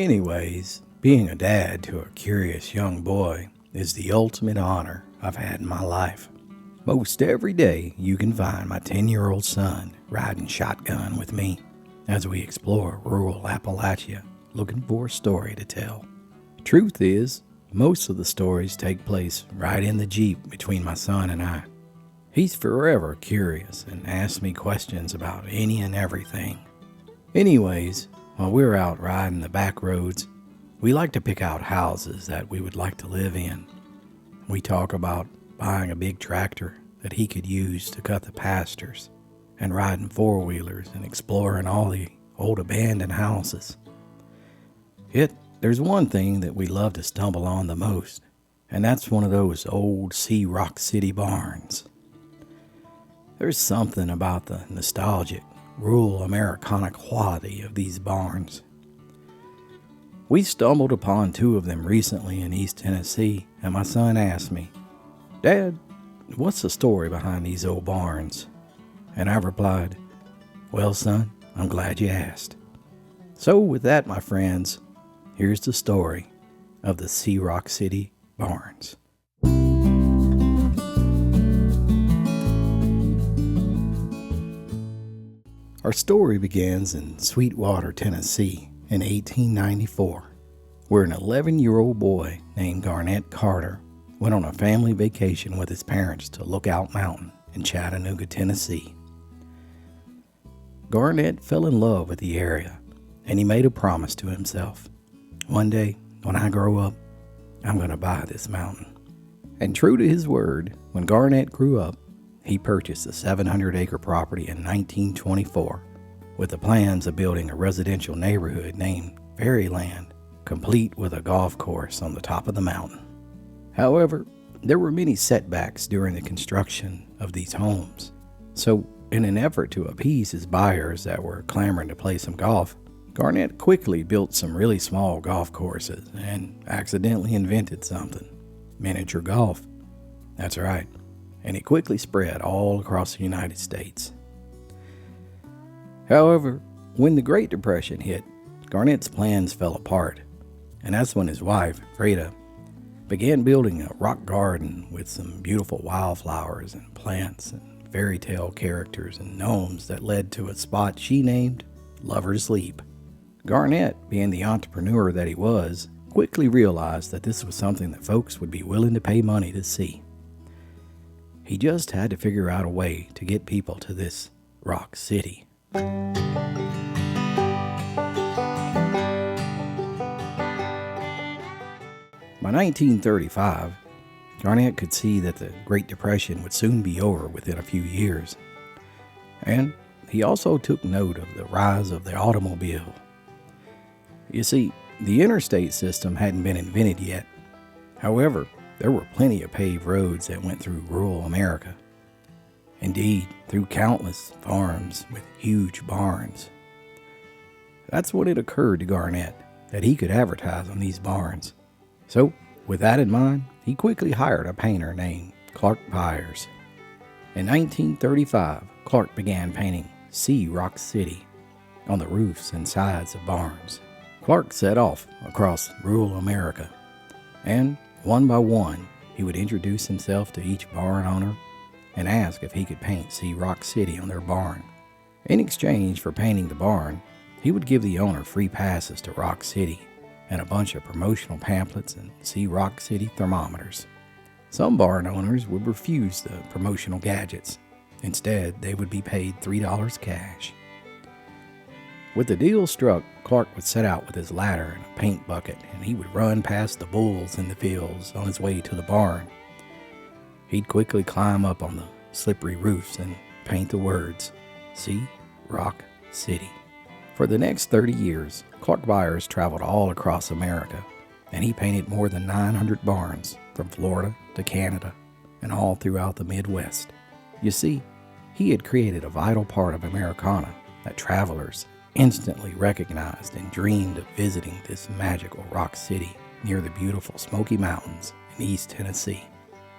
Anyways, being a dad to a curious young boy is the ultimate honor I've had in my life. Most every day you can find my 10-year-old son riding shotgun with me as we explore rural Appalachia looking for a story to tell. Truth is, most of the stories take place right in the Jeep between my son and I. He's forever curious and asks me questions about any and everything. Anyways, while we're out riding the back roads, we like to pick out houses that we would like to live in. We talk about buying a big tractor that he could use to cut the pastures, and riding four-wheelers and exploring all the old abandoned houses. Yet, there's one thing that we love to stumble on the most, and that's one of those old Rock City barns. There's something about the nostalgic, rural Americana quality of these barns. We stumbled upon two of them recently in East Tennessee, and my son asked me, "Dad, what's the story behind these old barns?" And I replied, "Well, son, I'm glad you asked." So with that, my friends, here's the story of the Rock City barns. Our story begins in Sweetwater, Tennessee in 1894, where an 11-year-old boy named Garnett Carter went on a family vacation with his parents to Lookout Mountain in Chattanooga, Tennessee. Garnett fell in love with the area, and he made a promise to himself. One day, when I grow up, I'm going to buy this mountain. And true to his word, when Garnett grew up, he purchased a 700-acre property in 1924 with the plans of building a residential neighborhood named Fairyland, complete with a golf course on the top of the mountain. However, there were many setbacks during the construction of these homes. So, in an effort to appease his buyers that were clamoring to play some golf, Garnett quickly built some really small golf courses and accidentally invented something: miniature golf. That's right. And it quickly spread all across the United States. However, when the Great Depression hit, Garnett's plans fell apart, and that's when his wife, Freda, began building a rock garden with some beautiful wildflowers and plants and fairy tale characters and gnomes that led to a spot she named Lover's Leap. Garnett, being the entrepreneur that he was, quickly realized that this was something that folks would be willing to pay money to see. He just had to figure out a way to get people to this Rock City. By 1935, Garnett could see that the Great Depression would soon be over within a few years. And he also took note of the rise of the automobile. You see, the interstate system hadn't been invented yet. However, there were plenty of paved roads that went through rural America. Indeed, through countless farms with huge barns. That's when it occurred to Garnett that he could advertise on these barns. So, with that in mind, he quickly hired a painter named Clark Byers. In 1935, Clark began painting Rock City on the roofs and sides of barns. Clark set off across rural America, and one by one, he would introduce himself to each barn owner and ask if he could paint Rock City on their barn. In exchange for painting the barn, he would give the owner free passes to Rock City and a bunch of promotional pamphlets and Rock City thermometers. Some barn owners would refuse the promotional gadgets. Instead, they would be paid $3 cash. With the deal struck, Clark would set out with his ladder and a paint bucket, and he would run past the bulls in the fields on his way to the barn. He'd quickly climb up on the slippery roofs and paint the words, Rock City. For the next 30 years, Clark Byers traveled all across America, and he painted more than 900 barns from Florida to Canada and all throughout the Midwest. You see, he had created a vital part of Americana that travelers instantly recognized and dreamed of visiting this magical Rock City near the beautiful Smoky Mountains in East Tennessee.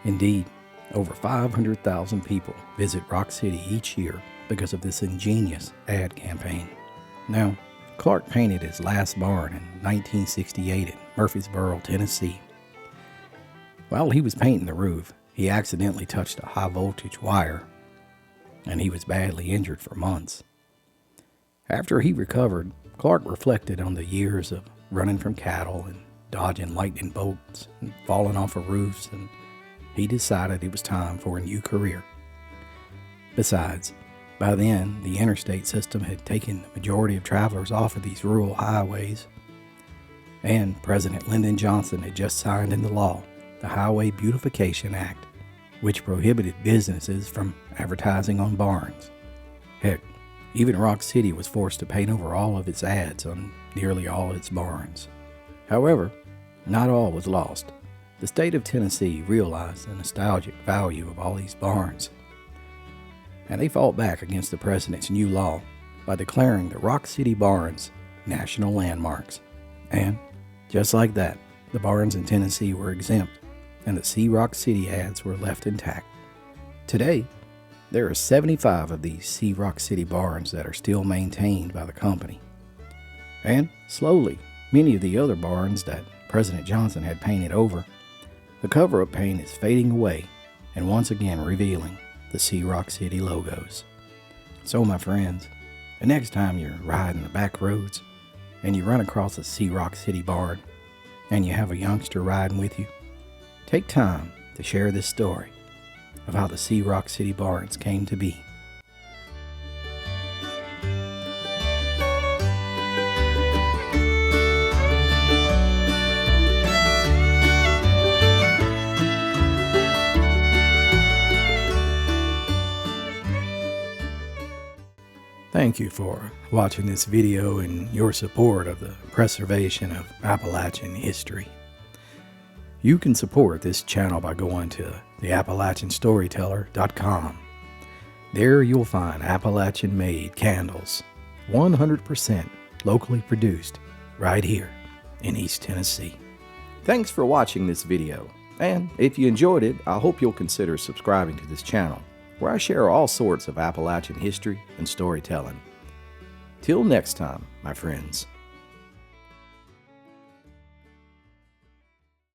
Indeed, over 500,000 people visit Rock City each year because of this ingenious ad campaign. Now, Clark painted his last barn in 1968 in Murfreesboro, Tennessee. While he was painting the roof, he accidentally touched a high-voltage wire, and he was badly injured for months. After he recovered, Clark reflected on the years of running from cattle and dodging lightning bolts and falling off of roofs, and he decided it was time for a new career. Besides, by then, the interstate system had taken the majority of travelers off of these rural highways, and President Lyndon Johnson had just signed into law the Highway Beautification Act, which prohibited businesses from advertising on barns. Heck, even Rock City was forced to paint over all of its ads on nearly all its barns. However, not all was lost. The state of Tennessee realized the nostalgic value of all these barns, and they fought back against the president's new law by declaring the Rock City barns national landmarks. And just like that, the barns in Tennessee were exempt, and the See Rock City ads were left intact. Today, there are 75 of these See Rock City barns that are still maintained by the company. And slowly, many of the other barns that President Johnson had painted over, the cover-up paint is fading away and once again revealing the See Rock City logos. So my friends, the next time you're riding the back roads and you run across a See Rock City barn and you have a youngster riding with you, take time to share this story of how the See Rock City barns came to be. Thank you for watching this video and your support of the preservation of Appalachian history. You can support this channel by going to theappalachianstoryteller.com. There you'll find Appalachian-made candles, 100% locally produced, right here in East Tennessee. Thanks for watching this video, and if you enjoyed it, I hope you'll consider subscribing to this channel, where I share all sorts of Appalachian history and storytelling. Till next time, my friends.